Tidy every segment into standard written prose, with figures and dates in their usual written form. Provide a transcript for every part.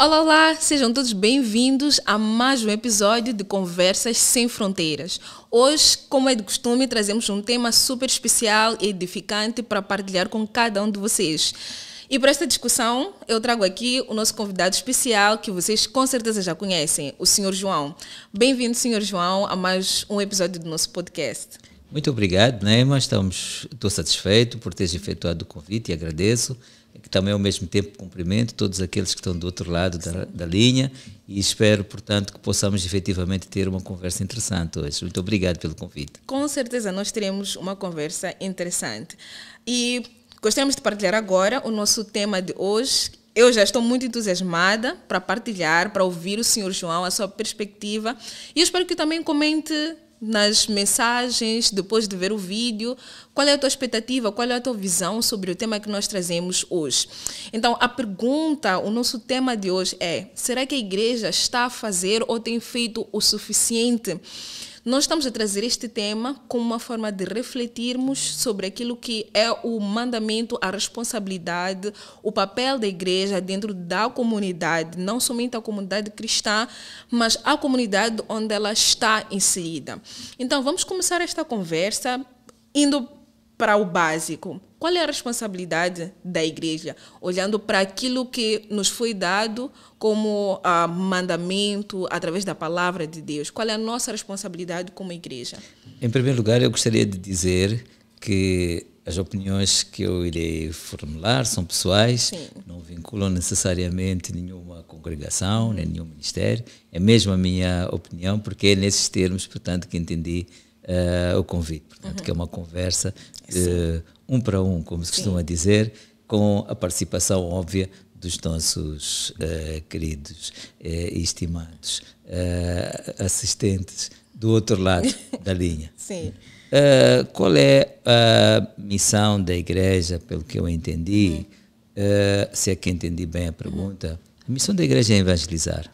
Olá, olá! Sejam todos bem-vindos a mais um episódio de Conversas Sem Fronteiras. Hoje, como é de costume, trazemos um tema super especial e edificante para partilhar com cada um de vocês. E para esta discussão, eu trago aqui o nosso convidado especial, que vocês com certeza já conhecem, o Sr. João. Bem-vindo, Sr. João, a mais um episódio do nosso podcast. Muito obrigado, Neema. Estou satisfeito por teres efetuado o convite e agradeço. Que também, ao mesmo tempo, cumprimento todos aqueles que estão do outro lado da linha e espero, portanto, que possamos efetivamente ter uma conversa interessante hoje. Muito obrigado pelo convite. Com certeza nós teremos uma conversa interessante. E gostaríamos de partilhar agora o nosso tema de hoje. Eu já estou muito entusiasmada para partilhar, para ouvir o Sr. João, a sua perspectiva. E eu espero que também comente nas mensagens, depois de ver o vídeo, qual é a tua expectativa, qual é a tua visão sobre o tema que nós trazemos hoje. Então, a pergunta, o nosso tema de hoje é: será que a igreja está a fazer ou tem feito o suficiente? Nós estamos a trazer este tema como uma forma de refletirmos sobre aquilo que é o mandamento, a responsabilidade, o papel da igreja dentro da comunidade, não somente a comunidade cristã, mas a comunidade onde ela está inserida. Então, vamos começar esta conversa indo para o básico. Qual é a responsabilidade da igreja? Olhando para aquilo que nos foi dado como mandamento através da palavra de Deus. Qual é a nossa responsabilidade como igreja? Em primeiro lugar, eu gostaria de dizer que as opiniões que eu irei formular são pessoais, sim, não vinculam necessariamente nenhuma congregação, nem nenhum ministério. É mesmo a minha opinião, porque é nesses termos, portanto, que entendi o convite. Portanto, que é uma conversa um para um, como se costuma dizer, com a participação óbvia dos nossos queridos e estimados assistentes do outro lado da linha. Sim. Qual é a missão da igreja, pelo que eu entendi, se é que entendi bem a pergunta? A missão da igreja é evangelizar.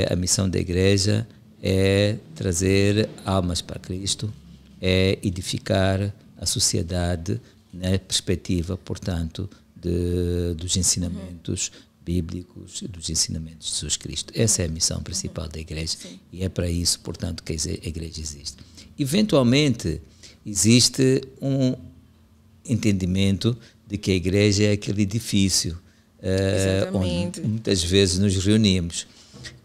A missão da igreja é trazer almas para Cristo, é edificar a sociedade na perspectiva, portanto, dos ensinamentos bíblicos, dos ensinamentos de Jesus Cristo. Essa é a missão principal da igreja e é para isso, portanto, que a igreja existe. Eventualmente, existe um entendimento de que a igreja é aquele edifício onde muitas vezes nos reunimos.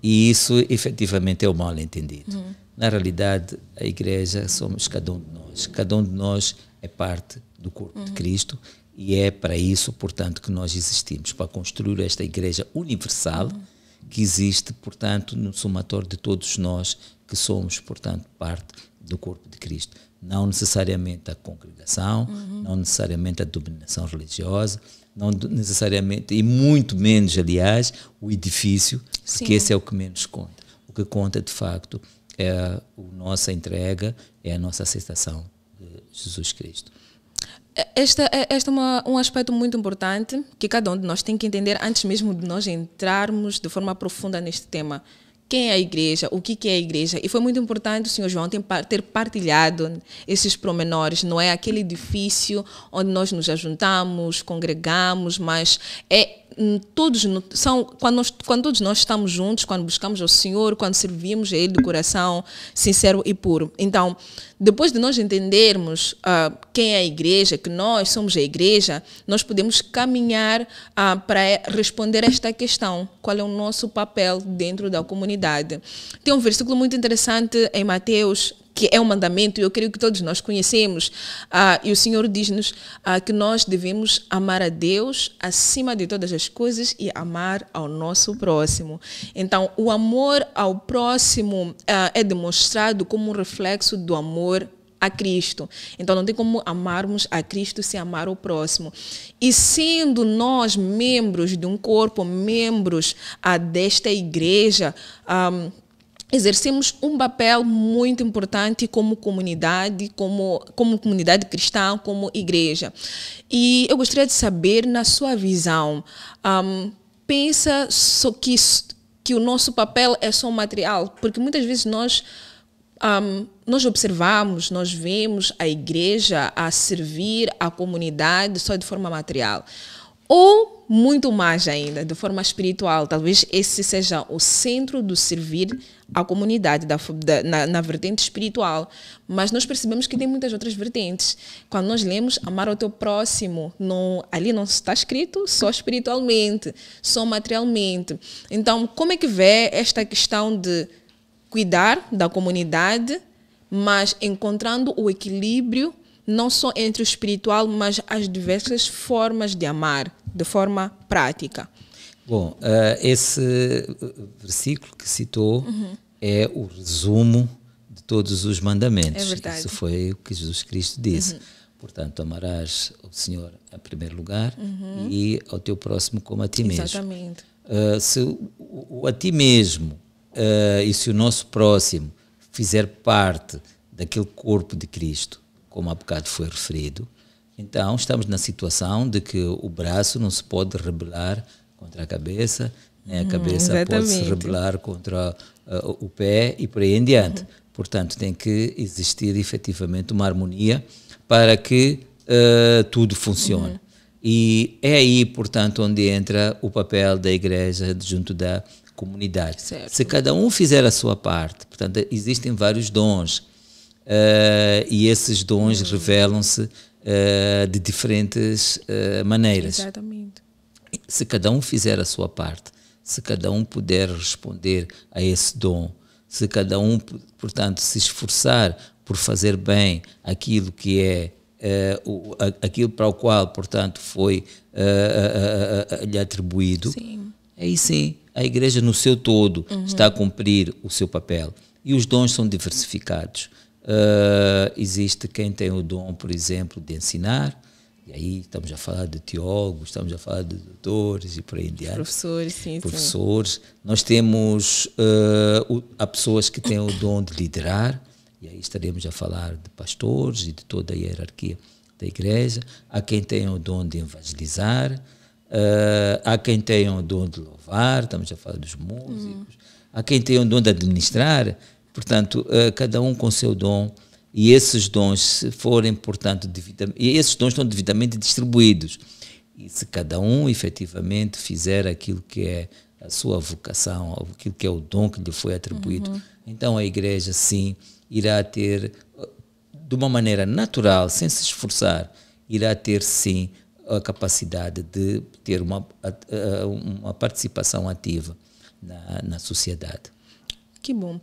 E isso, efetivamente, é o mal entendido. Na realidade, a igreja somos cada um de nós. Cada um de nós é parte do corpo de Cristo e é para isso, portanto, que nós existimos, para construir esta igreja universal que existe, portanto, no somatório de todos nós que somos, portanto, parte do corpo de Cristo. Não necessariamente a congregação, não necessariamente a denominação religiosa, não necessariamente, e muito menos, aliás, o edifício, porque esse é o que menos conta. O que conta, de facto, é a nossa entrega, é a nossa aceitação de Jesus Cristo. Este é um aspecto muito importante que cada um de nós tem que entender antes mesmo de nós entrarmos de forma profunda neste tema. Quem é a igreja? O que é a igreja? E foi muito importante o Sr. João ter partilhado esses pormenores. Não é aquele edifício onde nós nos ajuntamos, congregamos, mas quando todos nós estamos juntos, quando buscamos ao Senhor, quando servimos a Ele de coração sincero e puro. Então, depois de nós entendermos quem é a igreja, que nós somos a igreja, nós podemos caminhar para responder esta questão. Qual é o nosso papel dentro da comunidade? Tem um versículo muito interessante em Mateus, que é um mandamento, e eu creio que todos nós conhecemos, e o Senhor diz-nos que nós devemos amar a Deus acima de todas as coisas e amar ao nosso próximo. Então, o amor ao próximo é demonstrado como um reflexo do amor a Cristo. Então, não tem como amarmos a Cristo sem amar o próximo. E sendo nós membros de um corpo, membros desta igreja, exercemos um papel muito importante como comunidade, como comunidade cristã, como igreja. E eu gostaria de saber, na sua visão, pensa que o nosso papel é só material? Porque muitas vezes nós observamos, nós vemos a igreja a servir a comunidade só de forma material. Ou muito mais ainda, de forma espiritual, talvez esse seja o centro do servir à comunidade, na vertente espiritual. Mas nós percebemos que tem muitas outras vertentes. Quando nós lemos amar ao teu próximo, ali não está escrito só espiritualmente, só materialmente. Então, como é que vê esta questão de cuidar da comunidade, mas encontrando o equilíbrio não só entre o espiritual, mas as diversas formas de amar, de forma prática? Bom, esse versículo que citou é o resumo de todos os mandamentos. É verdade. Isso foi o que Jesus Cristo disse. Portanto, amarás ao Senhor em primeiro lugar e ao teu próximo como a ti mesmo. Exatamente. Se a ti mesmo e se o nosso próximo fizer parte daquele corpo de Cristo, como há bocado foi referido, então estamos na situação de que o braço não se pode rebelar contra a cabeça, nem a cabeça pode se rebelar contra o pé e por aí em diante. Portanto, tem que existir efetivamente uma harmonia para que tudo funcione. E é aí, portanto, onde entra o papel da igreja junto da comunidade. Certo. Se cada um fizer a sua parte, portanto, existem vários dons, e esses dons revelam-se de diferentes maneiras. Exatamente. Se cada um fizer a sua parte, se cada um puder responder a esse dom, se cada um, portanto, se esforçar por fazer bem aquilo que é aquilo para o qual, portanto, foi lhe atribuído, Sim. aí sim a igreja no seu todo está a cumprir o seu papel. E os dons são diversificados. Existe quem tem o dom, por exemplo, de ensinar, e aí estamos a falar de teólogos, estamos a falar de doutores e por aí em diante. Professores, sim. Professores. Nós temos, há pessoas que têm o dom de liderar, e aí estaremos a falar de pastores e de toda a hierarquia da igreja. Há quem tenha o dom de evangelizar, há quem tenha o dom de louvar, estamos a falar dos músicos, há quem tenha o dom de administrar. Portanto, cada um com o seu dom, e esses dons, se forem, portanto, e esses dons estão devidamente distribuídos. E se cada um efetivamente fizer aquilo que é a sua vocação, aquilo que é o dom que lhe foi atribuído, então a igreja, sim, irá ter, de uma maneira natural, sem se esforçar, irá ter, sim, a capacidade de ter uma participação ativa na sociedade. Que bom.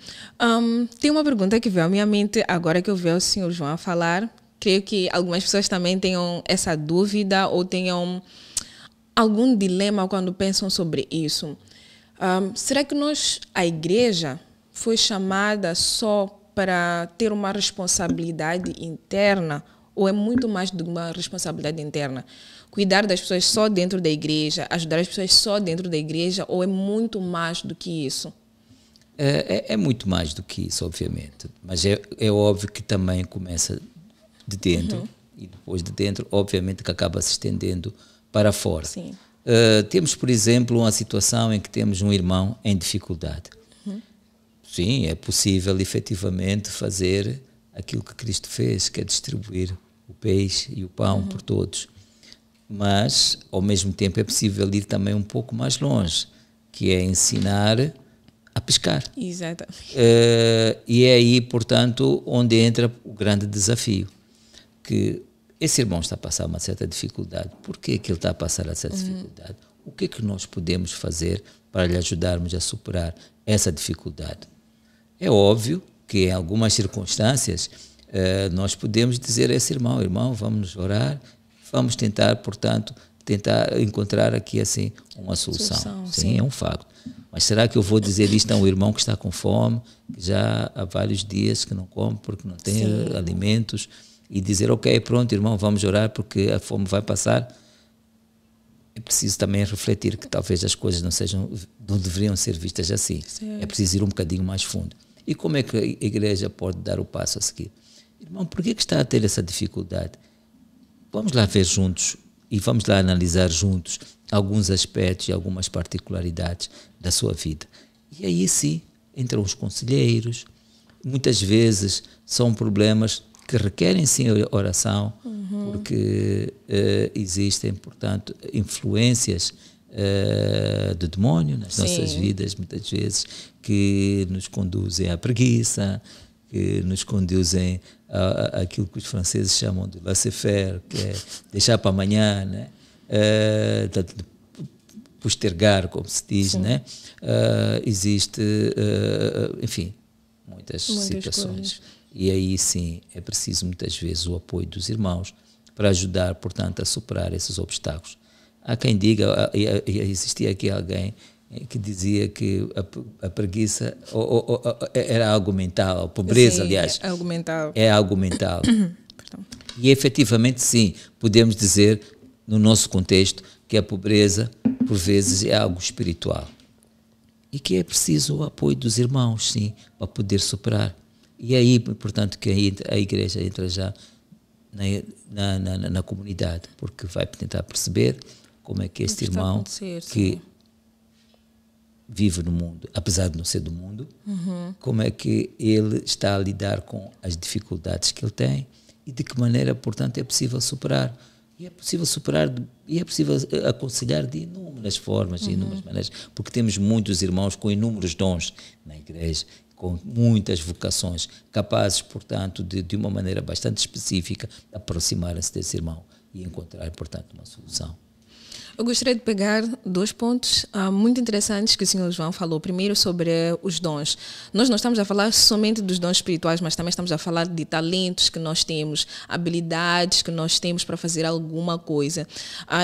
Tem uma pergunta que veio à minha mente agora que eu vi o senhor João falar. Creio que algumas pessoas também tenham essa dúvida ou tenham algum dilema quando pensam sobre isso. Será que a igreja, foi chamada só para ter uma responsabilidade interna ou é muito mais de uma responsabilidade interna? Cuidar das pessoas só dentro da igreja, ajudar as pessoas só dentro da igreja, ou é muito mais do que isso? É muito mais do que isso, obviamente, mas é óbvio que também começa de dentro e depois de dentro, obviamente, que acaba se estendendo para fora. Sim. Temos, por exemplo, uma situação em que temos um irmão em dificuldade. Sim, é possível efetivamente fazer aquilo que Cristo fez, que é distribuir o peixe e o pão por todos. Mas, ao mesmo tempo, é possível ir também um pouco mais longe, que é ensinar a pescar. Exatamente. E é aí, portanto, onde entra o grande desafio, que esse irmão está a passar uma certa dificuldade. Por que ele está a passar essa dificuldade? O que é que nós podemos fazer para lhe ajudarmos a superar essa dificuldade? É óbvio que em algumas circunstâncias nós podemos dizer a esse irmão, vamos orar, vamos tentar, portanto, encontrar aqui assim uma solução. Sim, é um facto. Mas será que eu vou dizer isto a um irmão que está com fome, que já há vários dias que não come porque não tem alimentos, e dizer, ok, pronto, irmão, vamos orar porque a fome vai passar? É preciso também refletir que talvez as coisas não deveriam ser vistas assim. Certo. É preciso ir um bocadinho mais fundo. E como é que a igreja pode dar o passo a seguir? Irmão, por que está a ter essa dificuldade? Vamos lá ver juntos e vamos lá analisar juntos alguns aspectos e algumas particularidades da sua vida. E aí sim, entram os conselheiros. Muitas vezes são problemas que requerem sim oração, porque existem, portanto, influências do demónio nas nossas vidas, muitas vezes, que nos conduzem à preguiça, que nos conduzem àquilo que os franceses chamam de laissez-faire, que é deixar para amanhã, né? Postergar, como se diz, né? Existe, enfim, muitas situações. Coisas. E aí sim é preciso muitas vezes o apoio dos irmãos para ajudar, portanto, a superar esses obstáculos. Há quem diga, existia aqui alguém que dizia que a preguiça era algo mental, a pobreza, Sim, aliás, é algo mental. é algo mental. E efetivamente sim, podemos dizer no nosso contexto que a pobreza por vezes é algo espiritual e que é preciso o apoio dos irmãos, sim, para poder superar. E aí, portanto, que a igreja entra já na comunidade, porque vai tentar perceber como é que este irmão que vive no mundo, apesar de não ser do mundo, como é que ele está a lidar com as dificuldades que ele tem e de que maneira, portanto, é possível superar. E é possível superar, e é possível aconselhar de inúmeras formas, de inúmeras maneiras, porque temos muitos irmãos com inúmeros dons na igreja, com muitas vocações, capazes, portanto, de uma maneira bastante específica, aproximarem-se desse irmão e encontrar, portanto, uma solução. Eu gostaria de pegar 2 pontos muito interessantes que o Sr. João falou. Primeiro, sobre os dons. Nós não estamos a falar somente dos dons espirituais, mas também estamos a falar de talentos que nós temos, habilidades que nós temos para fazer alguma coisa.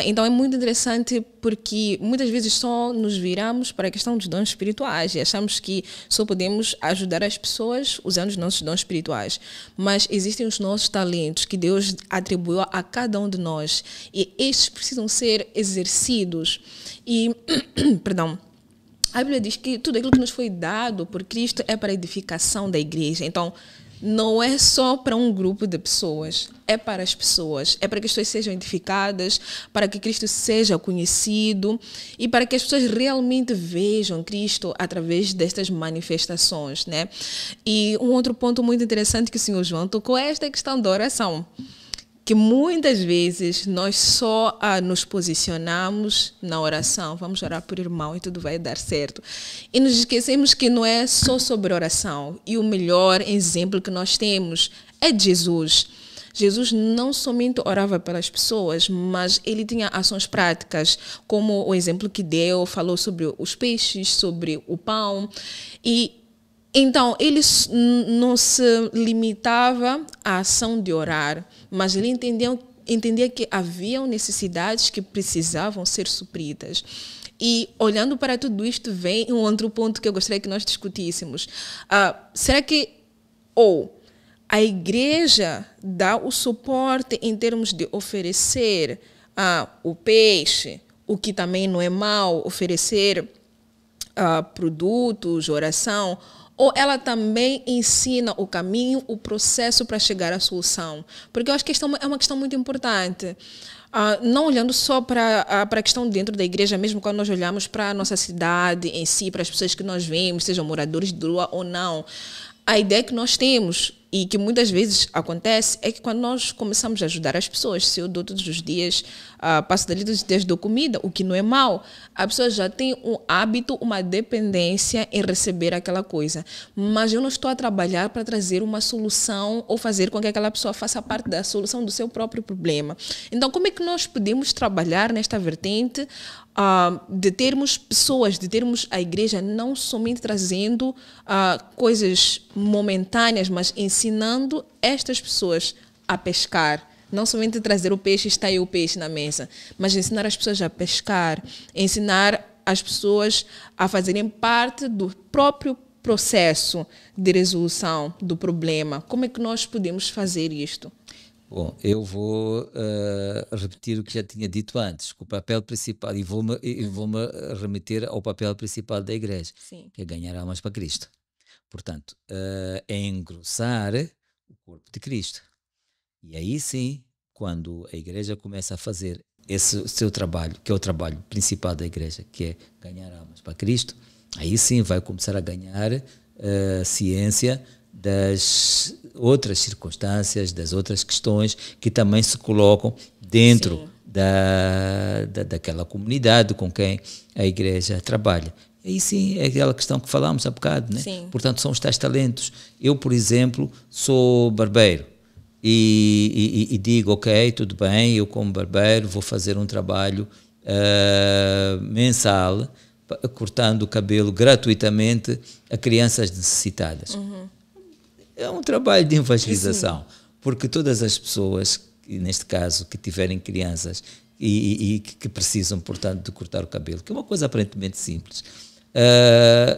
Então, é muito interessante porque muitas vezes só nos viramos para a questão dos dons espirituais e achamos que só podemos ajudar as pessoas usando os nossos dons espirituais. Mas existem os nossos talentos que Deus atribuiu a cada um de nós e estes precisam ser exercidos. E, perdão, a Bíblia diz que tudo aquilo que nos foi dado por Cristo é para a edificação da igreja. Então, não é só para um grupo de pessoas, é para as pessoas. É para que as pessoas sejam edificadas, para que Cristo seja conhecido e para que as pessoas realmente vejam Cristo através destas manifestações, né? E um outro ponto muito interessante que o Sr. João tocou é esta questão da oração. Que muitas vezes nós só nos posicionamos na oração, vamos orar por irmão e tudo vai dar certo. E nos esquecemos que não é só sobre oração. E o melhor exemplo que nós temos é de Jesus. Jesus não somente orava pelas pessoas, mas ele tinha ações práticas, como o exemplo que deu, falou sobre os peixes, sobre o pão. E então, ele não se limitava à ação de orar, mas ele entendia que haviam necessidades que precisavam ser supridas. E, olhando para tudo isto, vem um outro ponto que eu gostaria que nós discutíssemos. Será que a igreja dá o suporte em termos de oferecer o peixe, o que também não é mau, oferecer produtos, oração, ou ela também ensina o caminho, o processo para chegar à solução? Porque eu acho que esta é uma questão muito importante. Não olhando só para a questão dentro da igreja, mesmo quando nós olhamos para a nossa cidade em si, para as pessoas que nós vemos, sejam moradores de rua ou não. A ideia que nós temos e que muitas vezes acontece é que quando nós começamos a ajudar as pessoas, se eu dou todos os dias, passo dali todos os dias, dou comida, o que não é mau, a pessoa já tem um hábito, uma dependência em receber aquela coisa. Mas eu não estou a trabalhar para trazer uma solução ou fazer com que aquela pessoa faça parte da solução do seu próprio problema. Então, como é que nós podemos trabalhar nesta vertente de termos pessoas, de termos a igreja não somente trazendo coisas momentâneas, mas ensinando estas pessoas a pescar? Não somente trazer o peixe e está aí o peixe na mesa, mas ensinar as pessoas a pescar, ensinar as pessoas a fazerem parte do próprio processo de resolução do problema. Como é que nós podemos fazer isto? Bom, eu vou repetir o que já tinha dito antes, que o papel principal, e vou-me remeter ao papel principal da igreja, Sim. que é ganhar almas para Cristo. Portanto, é engrossar o corpo de Cristo. E aí sim, quando a igreja começa a fazer esse seu trabalho, que é o trabalho principal da igreja, que é ganhar almas para Cristo, aí sim vai começar a ganhar ciência das outras circunstâncias, das outras questões que também se colocam dentro daquela comunidade com quem a igreja trabalha. E aí sim, é aquela questão que falámos há bocado, né? Sim. Portanto, são os tais talentos. Eu, por exemplo, sou barbeiro e digo, ok, tudo bem, eu como barbeiro vou fazer um trabalho mensal, cortando o cabelo gratuitamente a crianças necessitadas. É um trabalho de evangelização, porque todas as pessoas, neste caso, que tiverem crianças e que precisam, portanto, de cortar o cabelo, que é uma coisa aparentemente simples,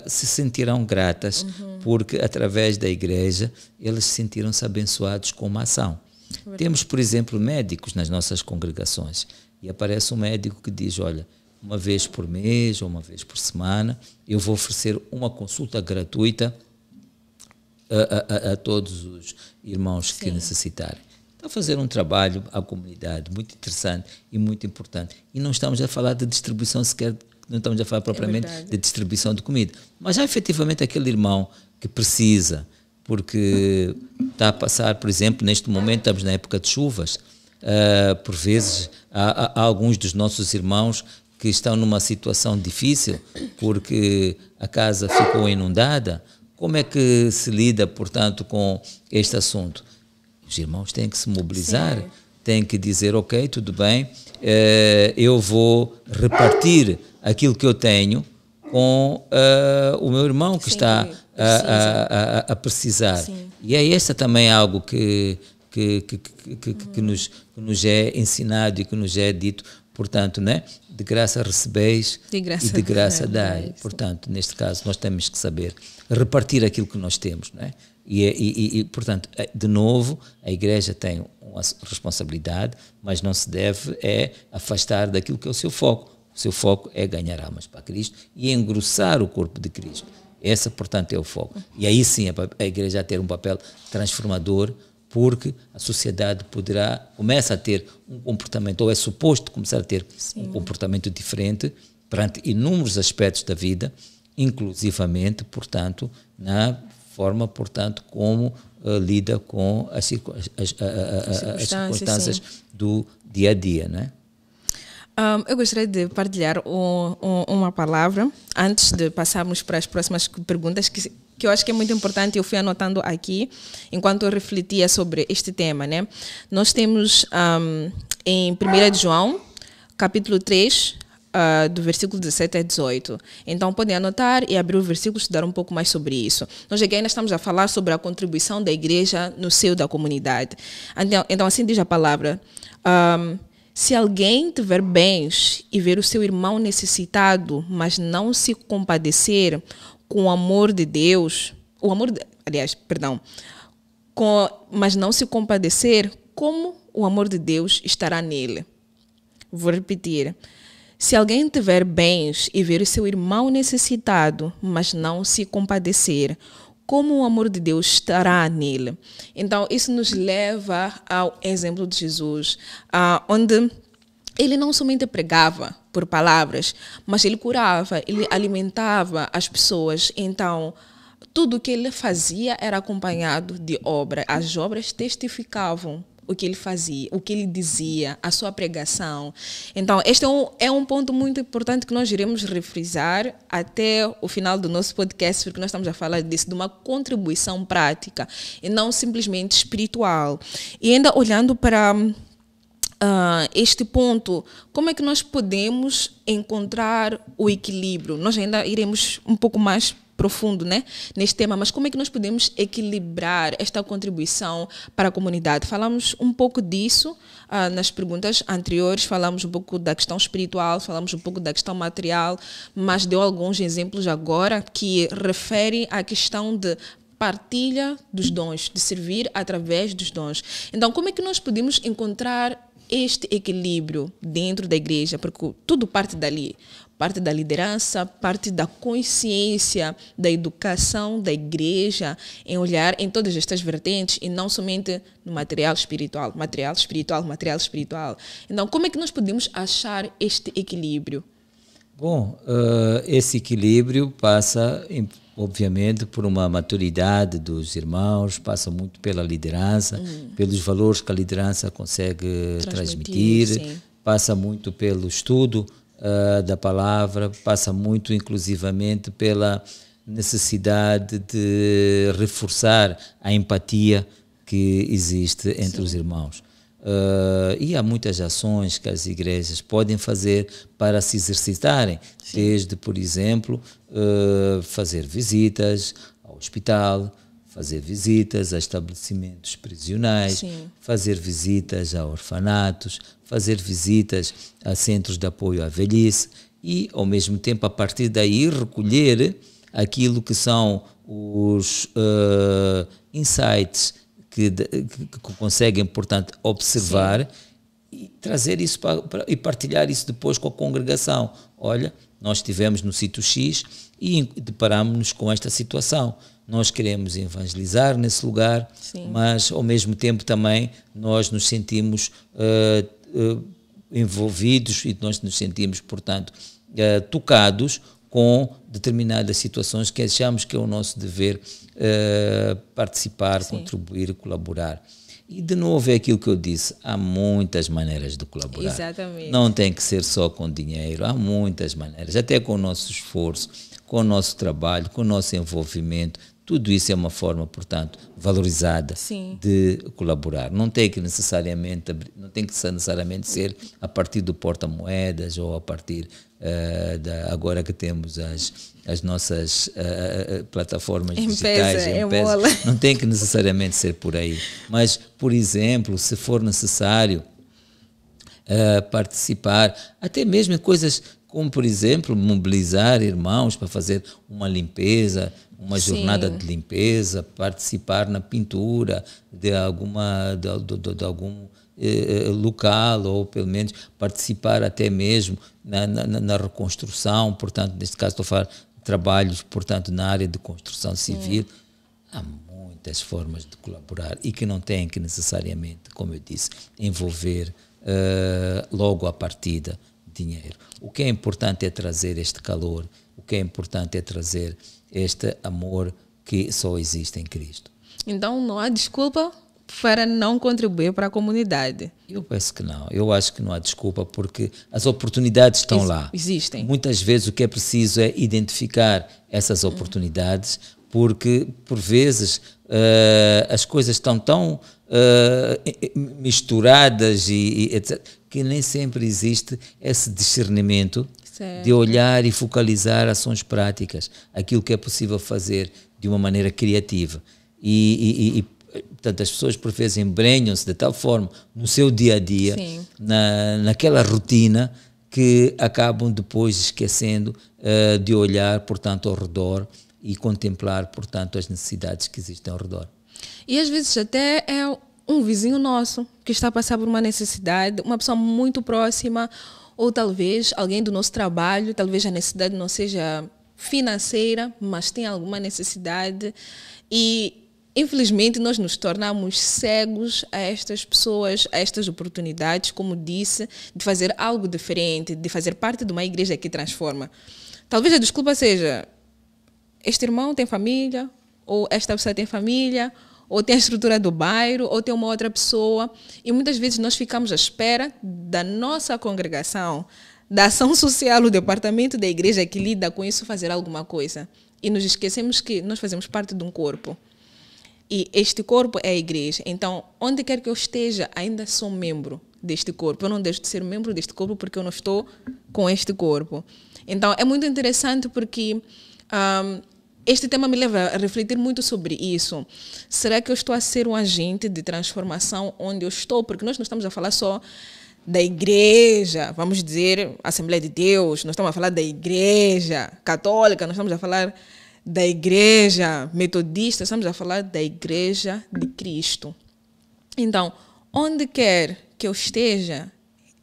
se sentirão gratas, porque através da igreja eles sentiram-se abençoados com uma ação. Temos, por exemplo, médicos nas nossas congregações, e aparece um médico que diz, olha, uma vez por mês ou uma vez por semana eu vou oferecer uma consulta gratuita a todos os irmãos que necessitarem. Está a fazer um trabalho à comunidade muito interessante e muito importante. E não estamos a falar de distribuição sequer, não estamos a falar propriamente de distribuição de comida. Mas já efetivamente aquele irmão que precisa, porque está a passar, por exemplo, neste momento estamos na época de chuvas, por vezes há alguns dos nossos irmãos que estão numa situação difícil porque a casa ficou inundada. Como é que se lida, portanto, com este assunto? Os irmãos têm que se mobilizar, têm que dizer, ok, tudo bem, eu vou repartir aquilo que eu tenho com o meu irmão que está a precisar. Sim. E é esta também algo que nos é ensinado e que nos é dito, portanto, né? De graça recebeis e de graça dai. Portanto, neste caso, nós temos que saber repartir aquilo que nós temos, né? E, portanto, de novo, a igreja tem uma responsabilidade, mas não se deve afastar daquilo que é o seu foco. O seu foco é ganhar almas para Cristo e engrossar o corpo de Cristo. Esse, portanto, é o foco. E aí sim a igreja a ter um papel transformador, porque a sociedade começa a ter um comportamento, ou é suposto começar a ter um comportamento diferente perante inúmeros aspectos da vida, inclusivamente, portanto, na forma, portanto, como lida com as circunstâncias do dia a dia, não é? Eu gostaria de partilhar uma palavra antes de passarmos para as próximas perguntas que eu acho que é muito importante. Eu fui anotando aqui enquanto eu refletia sobre este tema, né? Nós temos em 1 de João, capítulo 3, do versículo 17 a 18. Então, podem anotar e abrir o versículo e estudar um pouco mais sobre isso. Nós aqui ainda estamos a falar sobre a contribuição da igreja no seio da comunidade. Então assim diz a palavra. Se alguém tiver bens e ver o seu irmão necessitado, mas não se compadecer com o amor de Deus, mas não se compadecer, como o amor de Deus estará nele? Vou repetir. Se alguém tiver bens e ver o seu irmão necessitado, mas não se compadecer, como o amor de Deus estará nele? Então, isso nos leva ao exemplo de Jesus, onde ele não somente pregava por palavras, mas ele curava, ele alimentava as pessoas. Então, tudo o que ele fazia era acompanhado de obra. As obras testificavam o que ele fazia, o que ele dizia, a sua pregação. Então, este é um ponto muito importante que nós iremos refrisar até o final do nosso podcast, porque nós estamos a falar disso, de uma contribuição prática e não simplesmente espiritual. E ainda olhando para este ponto, como é que nós podemos encontrar o equilíbrio? Nós ainda iremos um pouco mais profundo, né, neste tema, mas como é que nós podemos equilibrar esta contribuição para a comunidade? Falamos um pouco disso nas perguntas anteriores, falamos um pouco da questão espiritual, falamos um pouco da questão material, mas deu alguns exemplos agora que referem à questão de partilha dos dons, de servir através dos dons. Então, como é que nós podemos encontrar este equilíbrio dentro da igreja? Porque tudo parte dali. Parte da liderança, parte da consciência, da educação da igreja, em olhar em todas estas vertentes e não somente no material espiritual. Material espiritual, material espiritual. Então, como é que nós podemos achar este equilíbrio? Bom, esse equilíbrio passa, obviamente, por uma maturidade dos irmãos, passa muito pela liderança, pelos valores que a liderança consegue transmitir, sim. passa muito pelo estudo da palavra, passa muito, inclusivamente, pela necessidade de reforçar a empatia que existe entre os irmãos. E há muitas ações que as igrejas podem fazer para se exercitarem, desde, por exemplo, fazer visitas ao hospital, fazer visitas a estabelecimentos prisionais, fazer visitas a orfanatos, fazer visitas a centros de apoio à velhice e, ao mesmo tempo, a partir daí, recolher aquilo que são os insights que conseguem, portanto, observar e trazer isso e partilhar isso depois com a congregação. Olha, nós estivemos no sítio X e deparámos-nos com esta situação. Nós queremos evangelizar nesse lugar, mas ao mesmo tempo também nós nos sentimos envolvidos e nós nos sentimos, portanto, tocados com determinadas situações que achamos que é o nosso dever participar, contribuir, colaborar. E, de novo, é aquilo que eu disse, há muitas maneiras de colaborar. Exatamente. Não tem que ser só com dinheiro, há muitas maneiras, até com o nosso esforço, com o nosso trabalho, com o nosso envolvimento. Tudo isso é uma forma, portanto, valorizada de colaborar. Não tem que necessariamente ser a partir do porta-moedas ou a partir agora que temos as nossas plataformas digitais. M-Pesa. Não tem que necessariamente ser por aí. Mas, por exemplo, se for necessário participar, até mesmo em coisas como, por exemplo, mobilizar irmãos para fazer uma limpeza, uma jornada de limpeza, participar na pintura de algum local, ou pelo menos participar até mesmo na reconstrução, portanto, neste caso estou a falar de trabalhos, portanto, na área de construção civil. Há muitas formas de colaborar e que não têm que necessariamente, como eu disse, envolver logo à partida dinheiro. O que é importante é trazer este calor, o que é importante é trazer este amor que só existe em Cristo. Então não há desculpa para não contribuir para a comunidade? Eu penso que não. Eu acho que não há desculpa porque as oportunidades estão lá. Existem. Muitas vezes o que é preciso é identificar essas oportunidades, porque por vezes as coisas estão tão misturadas e etc., que nem sempre existe esse discernimento de olhar e focalizar ações práticas, aquilo que é possível fazer de uma maneira criativa. Portanto, as pessoas por vezes embrenham-se de tal forma no seu dia a dia, naquela rotina, que acabam depois esquecendo de olhar, portanto, ao redor e contemplar, portanto, as necessidades que existem ao redor. E às vezes até é um vizinho nosso que está a passar por uma necessidade, uma pessoa muito próxima, ou talvez alguém do nosso trabalho, talvez a necessidade não seja financeira, mas tem alguma necessidade e, infelizmente, nós nos tornamos cegos a estas pessoas, a estas oportunidades, como disse, de fazer algo diferente, de fazer parte de uma igreja que transforma. Talvez a desculpa seja: este irmão tem família, ou esta pessoa tem família, ou tem a estrutura do bairro, ou tem uma outra pessoa. E muitas vezes nós ficamos à espera da nossa congregação, da ação social, o departamento da igreja que lida com isso, fazer alguma coisa. E nos esquecemos que nós fazemos parte de um corpo. E este corpo é a igreja. Então, onde quer que eu esteja, ainda sou membro deste corpo. Eu não deixo de ser membro deste corpo porque eu não estou com este corpo. Então, é muito interessante porque este tema me leva a refletir muito sobre isso. Será que eu estou a ser um agente de transformação onde eu estou? Porque nós não estamos a falar só da igreja, vamos dizer, Assembleia de Deus, nós estamos a falar da igreja católica, nós estamos a falar da igreja metodista, estamos a falar da igreja de Cristo. Então, onde quer que eu esteja,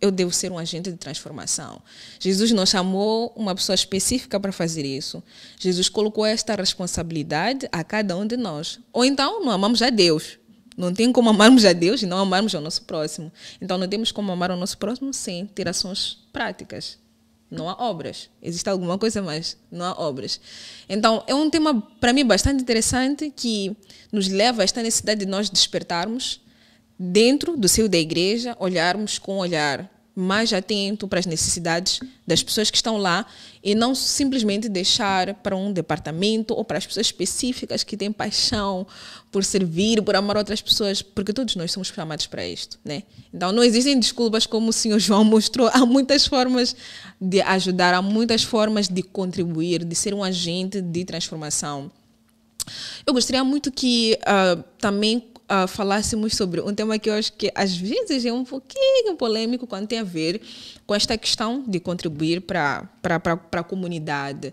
eu devo ser um agente de transformação. Jesus nos chamou uma pessoa específica para fazer isso. Jesus colocou esta responsabilidade a cada um de nós. Ou então, não amamos a Deus. Não tem como amarmos a Deus e não amarmos ao nosso próximo. Então, não temos como amar ao nosso próximo sem ter ações práticas. não há obras. Existe alguma coisa, mas não há obras. Então, é um tema, para mim, bastante interessante, que nos leva a esta necessidade de nós despertarmos dentro do seio da igreja, olharmos com um olhar mais atento para as necessidades das pessoas que estão lá e não simplesmente deixar para um departamento ou para as pessoas específicas que têm paixão por servir, por amar outras pessoas, porque todos nós somos chamados para isto, né? Então não existem desculpas, como o senhor João mostrou, há muitas formas de ajudar, há muitas formas de contribuir, de ser um agente de transformação. Eu gostaria muito que também falássemos sobre um tema que eu acho que às vezes é um pouquinho polêmico quando tem a ver com esta questão de contribuir para a comunidade.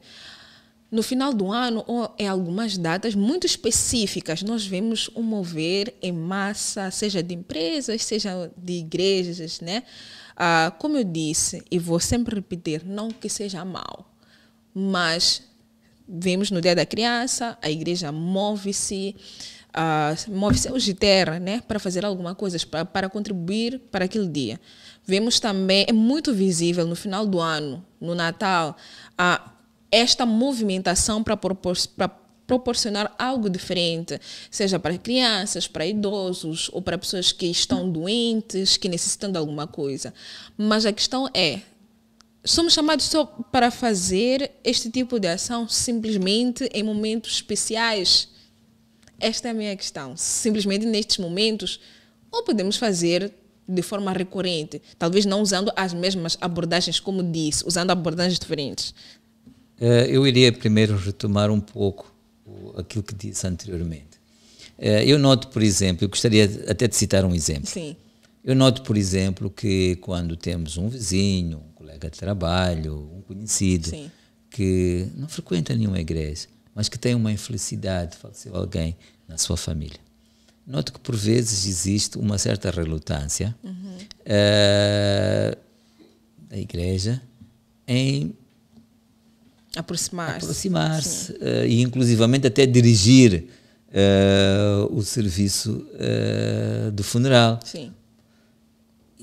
No final do ano, ou em algumas datas muito específicas, nós vemos um mover em massa, seja de empresas, seja de igrejas, né? Como eu disse, e vou sempre repetir, não que seja mau, mas vemos no Dia da Criança, a igreja move-se céus de terra, né, para fazer alguma coisa, para contribuir para aquele dia. Vemos também, é muito visível no final do ano, no Natal, esta movimentação para proporcionar algo diferente, seja para crianças, para idosos ou para pessoas que estão doentes, que necessitam de alguma coisa. Mas a questão é, somos chamados só para fazer este tipo de ação simplesmente em momentos especiais? Esta é a minha questão. Simplesmente nestes momentos, ou podemos fazer de forma recorrente, talvez não usando as mesmas abordagens, como disse, usando abordagens diferentes. Eu iria primeiro retomar um pouco aquilo que disse anteriormente. Eu noto, por exemplo, eu gostaria até de citar um exemplo. Sim. Eu noto, por exemplo, que quando temos um vizinho, um colega de trabalho, um conhecido, Sim, que não frequenta nenhuma igreja, mas que tem uma infelicidade, faleceu alguém na sua família. Noto que por vezes existe uma certa relutância da igreja em aproximar-se e inclusivamente até dirigir o serviço do funeral. sim.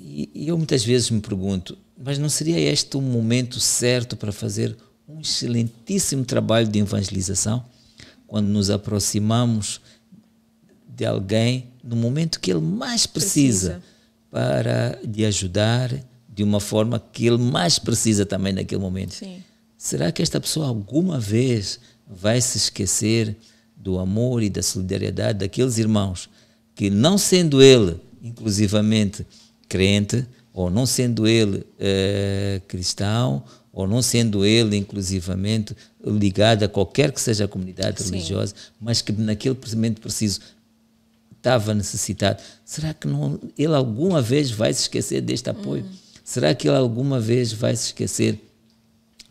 E eu muitas vezes me pergunto, mas não seria este o momento certo para fazer um excelentíssimo trabalho de evangelização, quando nos aproximamos de alguém no momento que ele mais precisa. Para de ajudar de uma forma que ele mais precisa também naquele momento. Sim. Será que esta pessoa alguma vez vai se esquecer do amor e da solidariedade daqueles irmãos que, não sendo ele inclusivamente crente, ou não sendo ele cristão, ou não sendo ele inclusivamente ligado a qualquer que seja a comunidade religiosa, mas que naquele momento preciso estava necessitado, será que ele alguma vez vai se esquecer deste apoio? Será que ele alguma vez vai se esquecer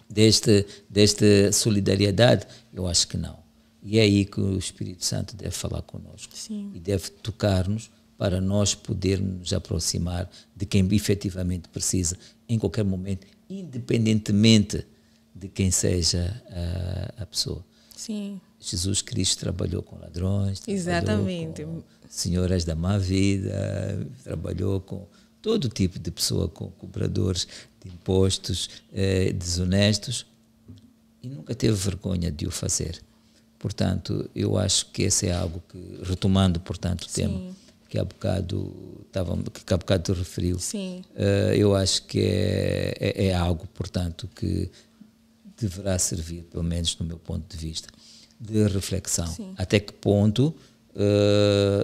desta solidariedade? Eu acho que não. E é aí que o Espírito Santo deve falar connosco. Sim. E deve tocar-nos para nós podermos nos aproximar de quem efetivamente precisa, em qualquer momento, independentemente de quem seja a pessoa. Sim. Jesus Cristo trabalhou com ladrões, Exatamente. Com senhoras da má vida, trabalhou com todo tipo de pessoa, com cobradores de impostos, desonestos, e nunca teve vergonha de o fazer. Portanto, eu acho que esse é algo que, retomando, portanto, o tema que há bocado te referiu, eu acho que é algo, portanto, que deverá servir, pelo menos no meu ponto de vista, de reflexão. Sim. Até que ponto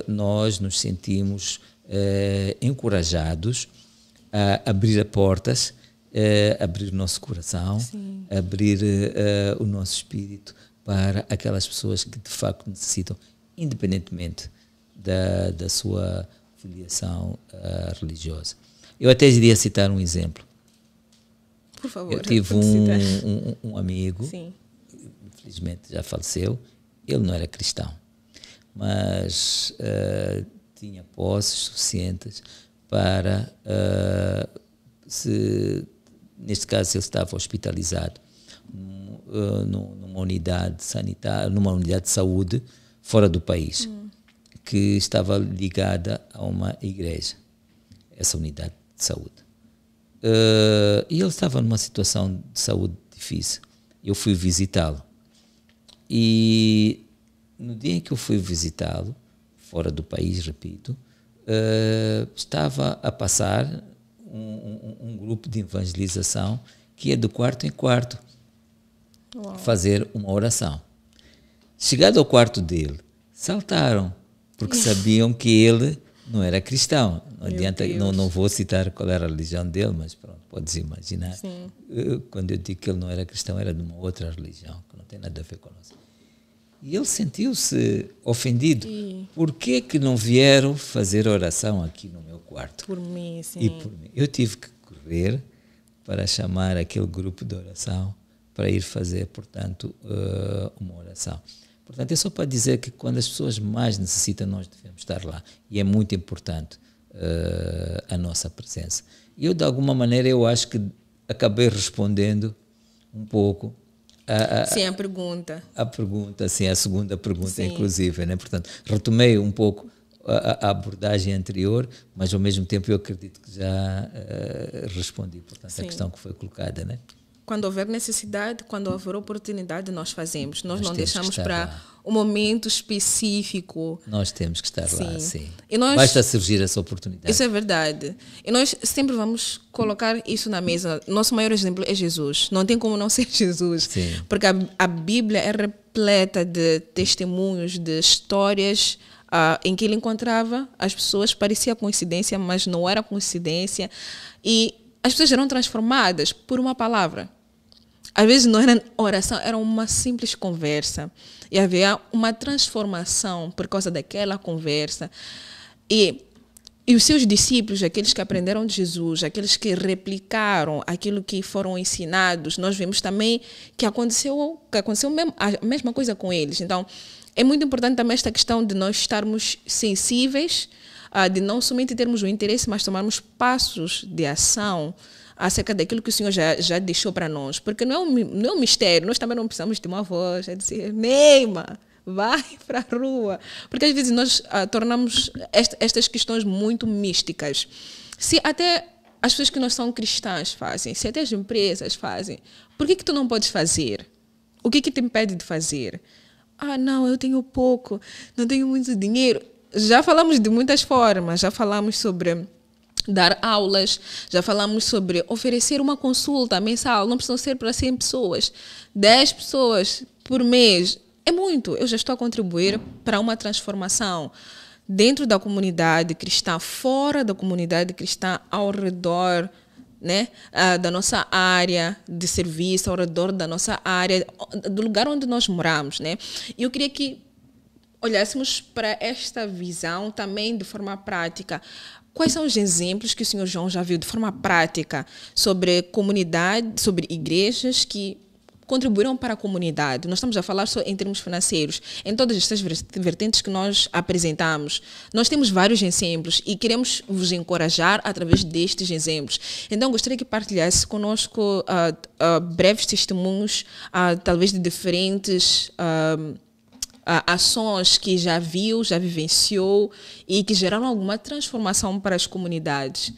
nós nos sentimos encorajados a abrir portas, abrir o nosso coração, abrir o nosso espírito para aquelas pessoas que de facto necessitam, independentemente da sua filiação religiosa. Eu até iria citar um exemplo. Por favor. Eu tive um amigo, infelizmente já faleceu, ele não era cristão, mas tinha posses suficientes para, neste caso ele estava hospitalizado numa unidade sanitária, numa unidade de saúde fora do país, que estava ligada a uma igreja, essa unidade de saúde. e ele estava numa situação de saúde difícil. Eu fui visitá-lo. E no dia em que eu fui visitá-lo, fora do país, repito, estava a passar um grupo de evangelização que ia de quarto em quarto fazer uma oração. Chegado ao quarto dele, saltaram, porque sabiam que ele não era cristão. Não adianta, não vou citar qual era a religião dele, mas pronto, podes imaginar. Sim. Quando eu digo que ele não era cristão, era de uma outra religião, que não tem nada a ver com a nossa. E ele sentiu-se ofendido. Por que não vieram fazer oração aqui no meu quarto? Por mim, sim. E por mim. Eu tive que correr para chamar aquele grupo de oração para ir fazer, portanto, uma oração. Portanto, é só para dizer que quando as pessoas mais necessitam, nós devemos estar lá. E é muito importante a nossa presença. E eu, de alguma maneira, eu acho que acabei respondendo um pouco sim, a pergunta. A pergunta, sim, a segunda pergunta, sim. Inclusive, né? Portanto, retomei um pouco a abordagem anterior, mas ao mesmo tempo eu acredito que já respondi, portanto, sim. a questão que foi colocada, né? Quando houver necessidade, quando houver oportunidade, nós fazemos. Nós não deixamos para um momento específico. Nós temos que estar lá, sim. E nós, basta surgir essa oportunidade. Isso é verdade. E nós sempre vamos colocar isso na mesa. Nosso maior exemplo é Jesus. Não tem como não ser Jesus. Sim. Porque a Bíblia é repleta de testemunhos, de histórias em que ele encontrava as pessoas. Parecia coincidência, mas não era coincidência. E as pessoas eram transformadas por uma palavra. Às vezes não era oração, era uma simples conversa. E havia uma transformação por causa daquela conversa. E os seus discípulos, aqueles que aprenderam de Jesus, aqueles que replicaram aquilo que foram ensinados, nós vemos também que aconteceu a mesma coisa com eles. Então, é muito importante também esta questão de nós estarmos sensíveis, de não somente termos o interesse, mas tomarmos passos de ação acerca daquilo que o Senhor já deixou para nós. Porque não é um mistério, nós também não precisamos de uma voz a dizer, Neima, vai para a rua. Porque às vezes nós tornamos estas questões muito místicas. Se até as pessoas que não são cristãs fazem, se até as empresas fazem, por que tu não podes fazer? O que te impede de fazer? Não, eu tenho pouco, não tenho muito dinheiro. Já falamos de muitas formas, já falamos sobre dar aulas, já falamos sobre oferecer uma consulta mensal, não precisam ser para 100 pessoas, 10 pessoas por mês, é muito. Eu já estou a contribuir para uma transformação dentro da comunidade cristã, fora da comunidade cristã, ao redor, né, da nossa área de serviço, ao redor da nossa área, do lugar onde nós moramos, né? E eu queria que olhássemos para esta visão também de forma prática. Quais são os exemplos que o Sr. João já viu de forma prática sobre comunidade, sobre igrejas que contribuíram para a comunidade? Nós estamos a falar só em termos financeiros. Em todas estas vertentes que nós apresentamos, nós temos vários exemplos e queremos vos encorajar através destes exemplos. Então, gostaria que partilhasse conosco breves testemunhos, talvez de diferentes ações que já viu, já vivenciou e que geraram alguma transformação para as comunidades.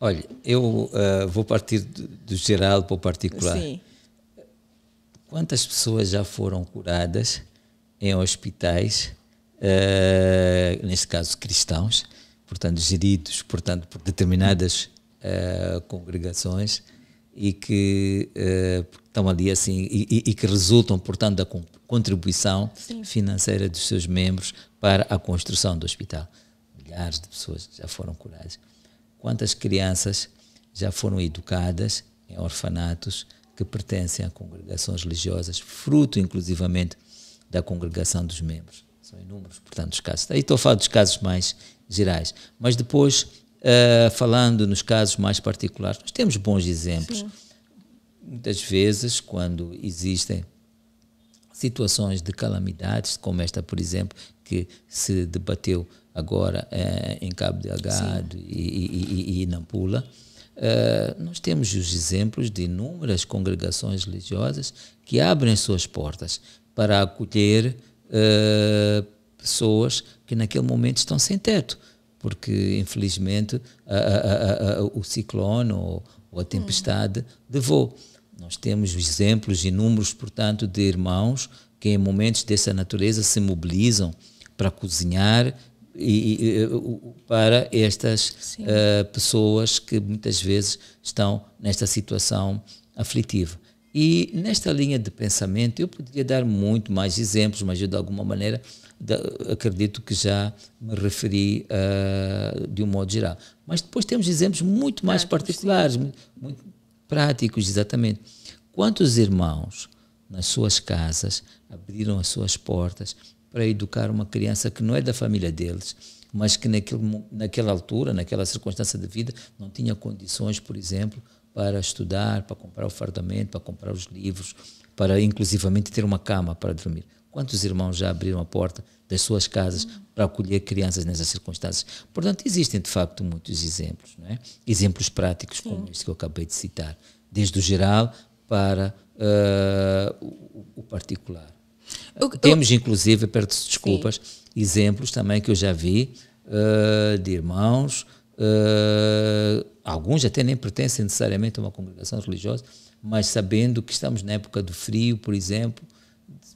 Olha, eu vou partir do geral para o particular. Sim. Quantas pessoas já foram curadas em hospitais, neste caso cristãos, portanto geridos, portanto, por determinadas congregações e que estão ali assim e que resultam, portanto, da contribuição financeira dos seus membros para a construção do hospital. Milhares de pessoas já foram curadas. Quantas crianças já foram educadas em orfanatos que pertencem a congregações religiosas, fruto inclusivamente da congregação dos membros. São inúmeros, portanto, os casos. Aí estou a falar dos casos mais gerais. Mas depois, falando nos casos mais particulares, nós temos bons exemplos. Sim. Muitas vezes, quando existem situações de calamidades, como esta, por exemplo, que se debateu agora em Cabo Delgado e Nampula, nós temos os exemplos de inúmeras congregações religiosas que abrem suas portas para acolher pessoas que naquele momento estão sem teto, porque infelizmente o ciclone ou ou a tempestade levou. Nós temos exemplos inúmeros, portanto, de irmãos que em momentos dessa natureza se mobilizam para cozinhar para estas pessoas que muitas vezes estão nesta situação aflitiva. E nesta linha de pensamento eu poderia dar muito mais exemplos, mas eu de alguma maneira acredito que já me referi de um modo geral. Mas depois temos exemplos muito mais particulares, muito práticos, exatamente. Quantos irmãos nas suas casas abriram as suas portas para educar uma criança que não é da família deles, mas que naquela altura, naquela circunstância de vida, não tinha condições, por exemplo, para estudar, para comprar o fardamento, para comprar os livros, para inclusivamente ter uma cama para dormir. Quantos irmãos já abriram a porta das suas casas para acolher crianças nessas circunstâncias? Portanto, existem de facto muitos exemplos, não é? Exemplos práticos como este que eu acabei de citar, desde o geral para o particular. Temos inclusive, peço desculpas, exemplos também que eu já vi de irmãos, alguns até nem pertencem necessariamente a uma congregação religiosa, mas sabendo que estamos na época do frio, por exemplo,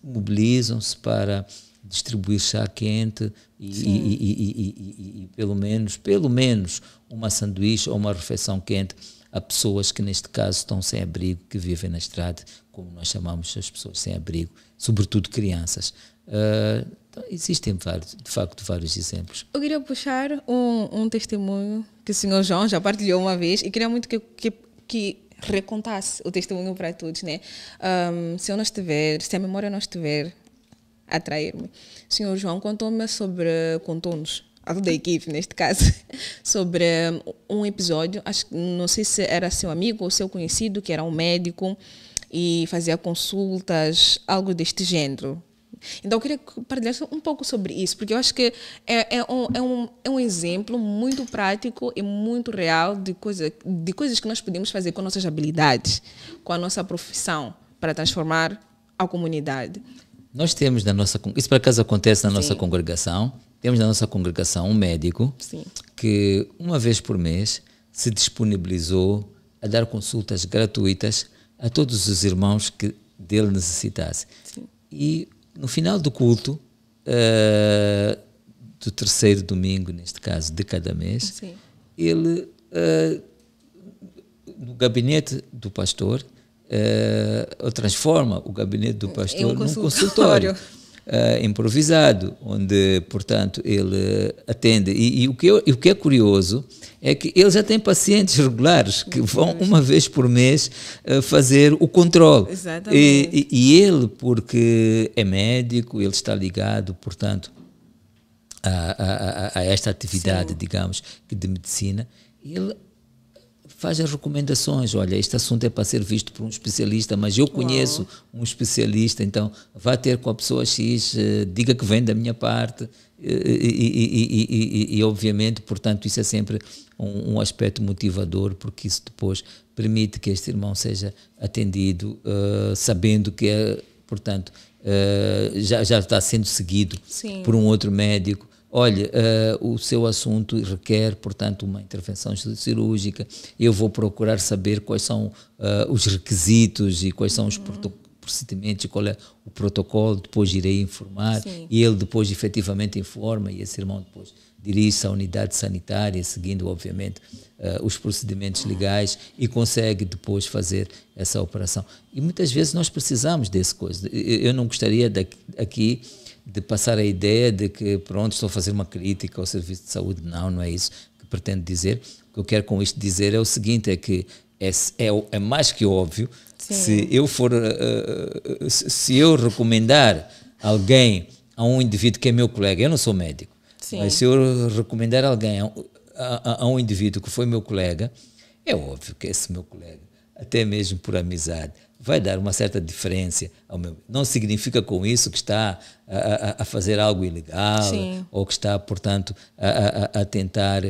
mobilizam-se para distribuir chá quente e pelo menos uma sanduíche ou uma refeição quente a pessoas que neste caso estão sem abrigo, que vivem na estrada, como nós chamamos as pessoas sem abrigo, sobretudo crianças. Então, existem de facto vários exemplos. Eu queria puxar um testemunho que o senhor João já partilhou uma vez e queria muito que recontasse o testemunho para todos, né? Se a memória não estiver a trair-me, o senhor João contou-nos, a toda a equipe neste caso, sobre um episódio, não sei se era seu amigo ou seu conhecido, que era um médico e fazia consultas, algo deste género. Então eu queria partilhar um pouco sobre isso, porque eu acho que é um exemplo muito prático e muito real de coisas que nós podemos fazer com nossas habilidades, com a nossa profissão, para transformar a comunidade. Nós temos isso por acaso acontece na nossa congregação, temos na nossa congregação um médico que uma vez por mês se disponibilizou a dar consultas gratuitas a todos os irmãos que dele necessitassem. E no final do culto, do terceiro domingo, neste caso, de cada mês, ele, no gabinete do pastor, transforma o gabinete do pastor num consultório improvisado, onde, portanto, ele atende. E o que é curioso é que ele já tem pacientes regulares que vão uma vez por mês fazer o controle. Exatamente. E ele, porque é médico, ele está ligado, portanto, a esta atividade, digamos, de medicina, ele faz as recomendações. Olha, este assunto é para ser visto por um especialista, mas eu conheço um especialista, então vá ter com a pessoa X, diga que vem da minha parte, e obviamente, portanto, isso é sempre um aspecto motivador, porque isso depois permite que este irmão seja atendido, sabendo que, portanto, já está sendo seguido por um outro médico. Olha, o seu assunto requer, portanto, uma intervenção cirúrgica. Eu vou procurar saber quais são os requisitos e quais são os procedimentos e qual é o protocolo. Depois irei informar e ele depois efetivamente informa e esse irmão depois dirige-se à unidade sanitária, seguindo, obviamente, os procedimentos legais e consegue depois fazer essa operação. E muitas vezes nós precisamos desse coisa. Eu não gostaria aqui de passar a ideia de que, pronto, estou a fazer uma crítica ao serviço de saúde. Não é isso que pretendo dizer. O que eu quero com isto dizer é o seguinte, é que é mais que óbvio, se eu recomendar alguém a um indivíduo que é meu colega, eu não sou médico, mas se eu recomendar alguém a um indivíduo que foi meu colega, é óbvio que esse meu colega, até mesmo por amizade, vai dar uma certa diferença ao meu. Não significa com isso que está a fazer algo ilegal ou que está, portanto, a tentar,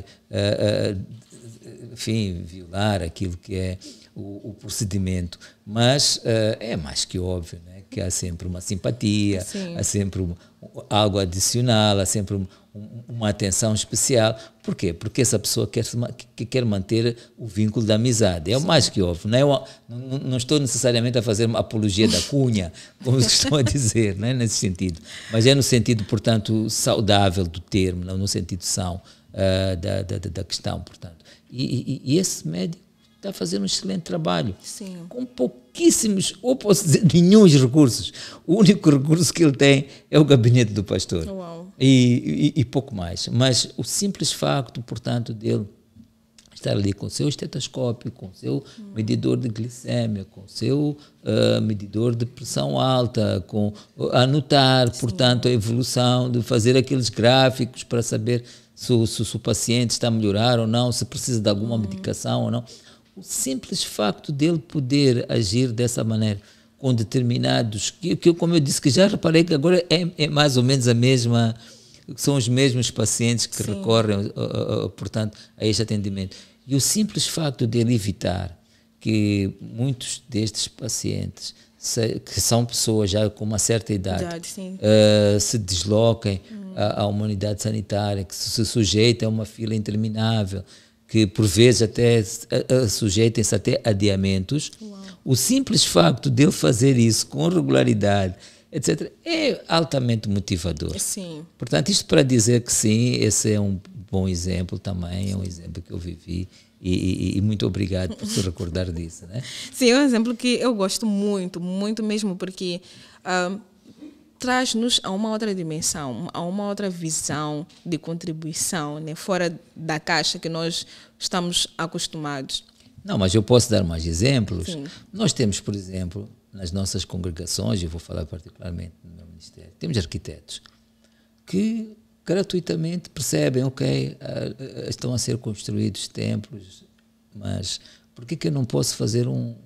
enfim, violar aquilo que é o procedimento. Mas é mais que óbvio, né, que há sempre uma simpatia, há sempre algo adicional, há sempre um uma atenção especial. Por quê? Porque essa pessoa quer manter o vínculo da amizade. É o mais que houve. Não estou necessariamente a fazer uma apologia da cunha, como se costuma dizer, não é nesse sentido. Mas é no sentido, portanto, saudável do termo, não no sentido são da questão, portanto. E esse médico está a fazer um excelente trabalho. Sim. Com pouquíssimos, ou posso dizer, nenhum recursos. O único recurso que ele tem é o gabinete do pastor. Uau. E pouco mais. Mas o simples facto, portanto, dele estar ali com o seu estetoscópio, com o seu medidor de glicemia, com o seu medidor de pressão alta, com anotar, portanto, a evolução, de fazer aqueles gráficos para saber se o paciente está a melhorar ou não, se precisa de alguma medicação ou não. O simples facto dele poder agir dessa maneira, com determinados, que como eu disse, que já reparei que agora é mais ou menos a mesma, são os mesmos pacientes que recorrem, portanto, a este atendimento. E o simples facto dele evitar que muitos destes pacientes, que são pessoas já com uma certa idade, se desloquem à humanidade sanitária, que se sujeitem a uma fila interminável, que por vezes até sujeitem-se até a adiamentos. Uau. O simples facto de ele fazer isso com regularidade, etc., é altamente motivador. Sim. Portanto, isto para dizer que sim, esse é um bom exemplo também, é um exemplo que eu vivi e muito obrigado por se recordar disso. Né? Sim, é um exemplo que eu gosto muito, muito mesmo, porque traz-nos a uma outra dimensão, a uma outra visão de contribuição, né? Fora da caixa que nós estamos acostumados. Não, mas eu posso dar mais exemplos. Sim. Nós temos, por exemplo, nas nossas congregações, eu vou falar particularmente no meu ministério, temos arquitetos que gratuitamente percebem, ok, estão a ser construídos templos, mas por que eu não posso fazer um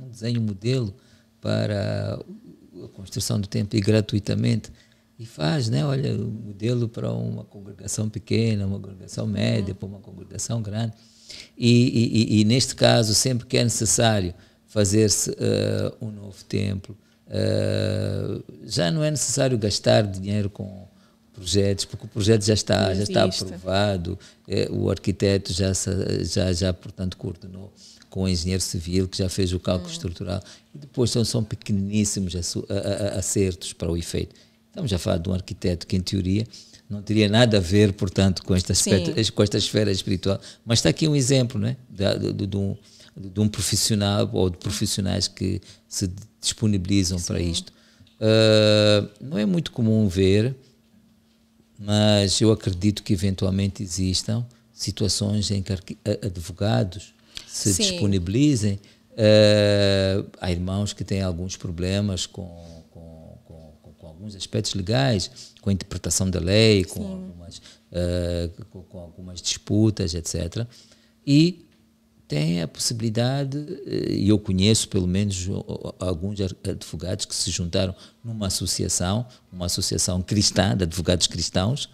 desenho modelo para a construção do templo e gratuitamente? E faz, né? Olha, o modelo para uma congregação pequena, uma congregação média, para uma congregação grande. E neste caso, sempre que é necessário fazer-se um novo templo, já não é necessário gastar dinheiro com projetos, porque o projeto já está aprovado, o arquiteto já portanto, coordenou com o engenheiro civil, que já fez o cálculo estrutural, e depois são pequeníssimos acertos para o efeito. Estamos a falar de um arquiteto que, em teoria, não teria nada a ver, portanto, com esta esfera espiritual, mas está aqui um exemplo, né, de um profissional ou de profissionais que se disponibilizam para isto. Não é muito comum ver, mas eu acredito que eventualmente existam situações em que advogados se disponibilizem. Há irmãos que têm alguns problemas com alguns aspectos legais, com a interpretação da lei, com algumas disputas, etc. E tem a possibilidade, e eu conheço pelo menos alguns advogados que se juntaram numa associação cristã, de advogados cristãos,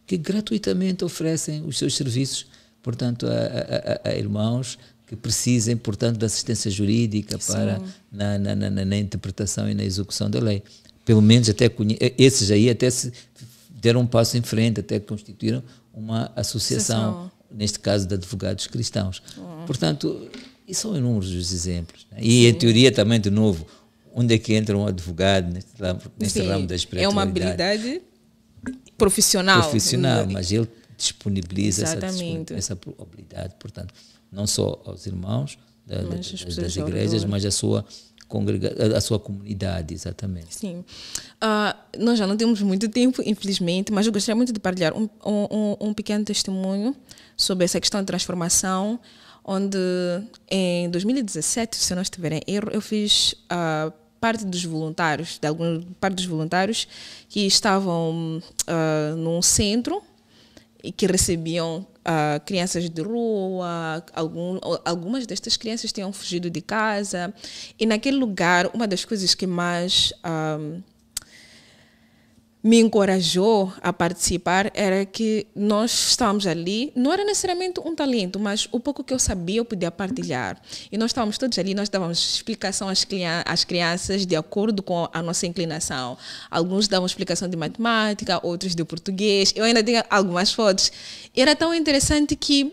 que gratuitamente oferecem os seus serviços, portanto, a irmãos que precisem, portanto, de assistência jurídica para na interpretação e na execução da lei. Pelo menos até esses aí até se deram um passo em frente, até constituíram uma associação, neste caso de advogados cristãos. Portanto, e são inúmeros os exemplos. Né? E em teoria também, de novo, onde é que entra um advogado neste ramo da espiritualidade? É uma habilidade profissional, mas ele disponibiliza essa habilidade, portanto, não só aos irmãos das igrejas, mas a sua comunidade, exatamente. Sim. Nós já não temos muito tempo, infelizmente, mas eu gostaria muito de partilhar um pequeno testemunho sobre essa questão de transformação, onde em 2017, se eu não estiver em erro, eu fiz parte dos voluntários que estavam num centro e que recebiam crianças de rua. Algumas destas crianças tinham fugido de casa, e naquele lugar uma das coisas que mais me encorajou a participar era que nós estávamos ali, não era necessariamente um talento, mas o pouco que eu sabia eu podia partilhar. E nós estávamos todos ali, nós dávamos explicação às crianças de acordo com a nossa inclinação. Alguns davam explicação de matemática, outros de português. Eu ainda tinha algumas fotos. Era tão interessante que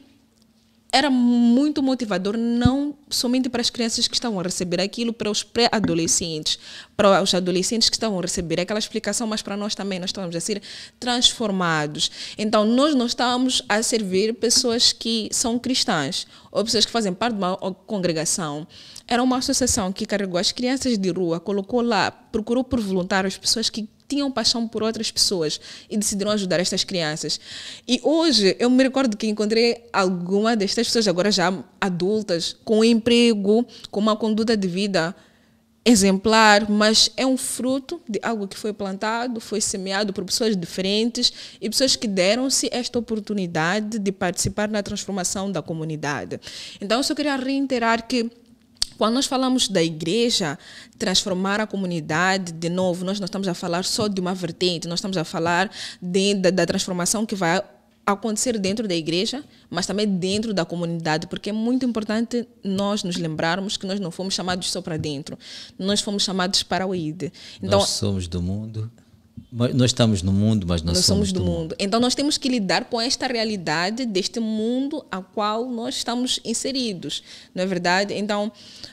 era muito motivador, não somente para as crianças que estavam a receber aquilo, para os pré-adolescentes, para os adolescentes que estavam a receber aquela explicação, mas para nós também, nós estávamos a ser transformados. Então, nós não estávamos a servir pessoas que são cristãs, ou pessoas que fazem parte de uma congregação. Era uma associação que carregou as crianças de rua, colocou lá, procurou por voluntários, pessoas que tinham paixão por outras pessoas e decidiram ajudar estas crianças. E hoje eu me recordo que encontrei alguma destas pessoas, agora já adultas, com um emprego, com uma conduta de vida exemplar, mas é um fruto de algo que foi plantado, foi semeado por pessoas diferentes e pessoas que deram-se esta oportunidade de participar na transformação da comunidade. Então eu só queria reiterar que quando nós falamos da igreja, transformar a comunidade, de novo, nós não estamos a falar só de uma vertente, nós estamos a falar da transformação que vai acontecer dentro da igreja, mas também dentro da comunidade, porque é muito importante nós nos lembrarmos que nós não fomos chamados só para dentro, nós fomos chamados para o ID. Então, nós somos do mundo. Nós estamos no mundo, mas nós somos do mundo. Então, nós temos que lidar com esta realidade deste mundo a qual nós estamos inseridos, não é verdade? Então,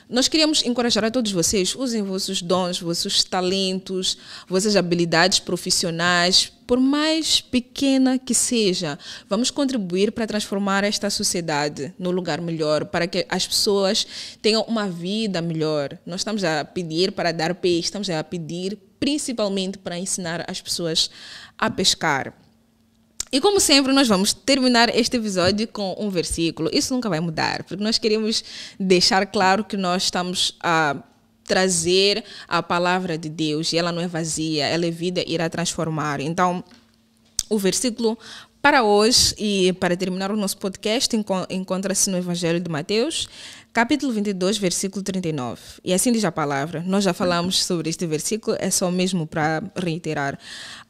nós queríamos encorajar a todos vocês, usem vossos dons, vossos talentos, vossas habilidades profissionais, por mais pequena que seja. Vamos contribuir para transformar esta sociedade num lugar melhor, para que as pessoas tenham uma vida melhor. Nós estamos a pedir para dar peixe, estamos a pedir principalmente para ensinar as pessoas a pescar. E como sempre, nós vamos terminar este episódio com um versículo. Isso nunca vai mudar, porque nós queremos deixar claro que nós estamos a trazer a palavra de Deus, e ela não é vazia, ela é vida e irá transformar. Então, o versículo para hoje e para terminar o nosso podcast encontra-se no Evangelho de Mateus, capítulo 22, versículo 39. E assim diz a palavra. Nós já falamos sobre este versículo, é só mesmo para reiterar.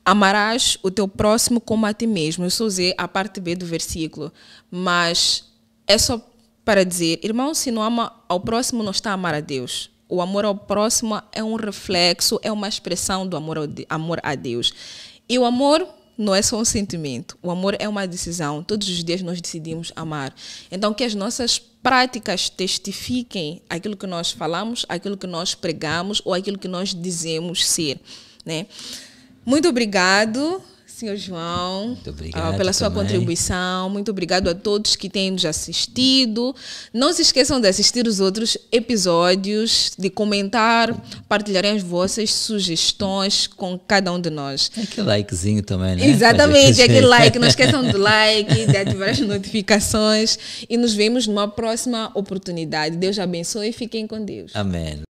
Amarás o teu próximo como a ti mesmo. Eu só usei a parte B do versículo, mas é só para dizer, irmão, se não ama ao próximo, não está a amar a Deus. O amor ao próximo é um reflexo, é uma expressão do amor a Deus. E o amor não é só um sentimento. O amor é uma decisão. Todos os dias nós decidimos amar. Então, que as nossas práticas testifiquem aquilo que nós falamos, aquilo que nós pregamos ou aquilo que nós dizemos ser, né? Muito obrigado, Sr. João, muito obrigado pela sua contribuição. Muito obrigado a todos que têm nos assistido. Não se esqueçam de assistir os outros episódios, de comentar, partilharem as vossas sugestões com cada um de nós. Aquele likezinho também, né? Exatamente, aquele like. Não esqueçam do like, de ativar as notificações. E nos vemos numa próxima oportunidade. Deus abençoe e fiquem com Deus. Amém.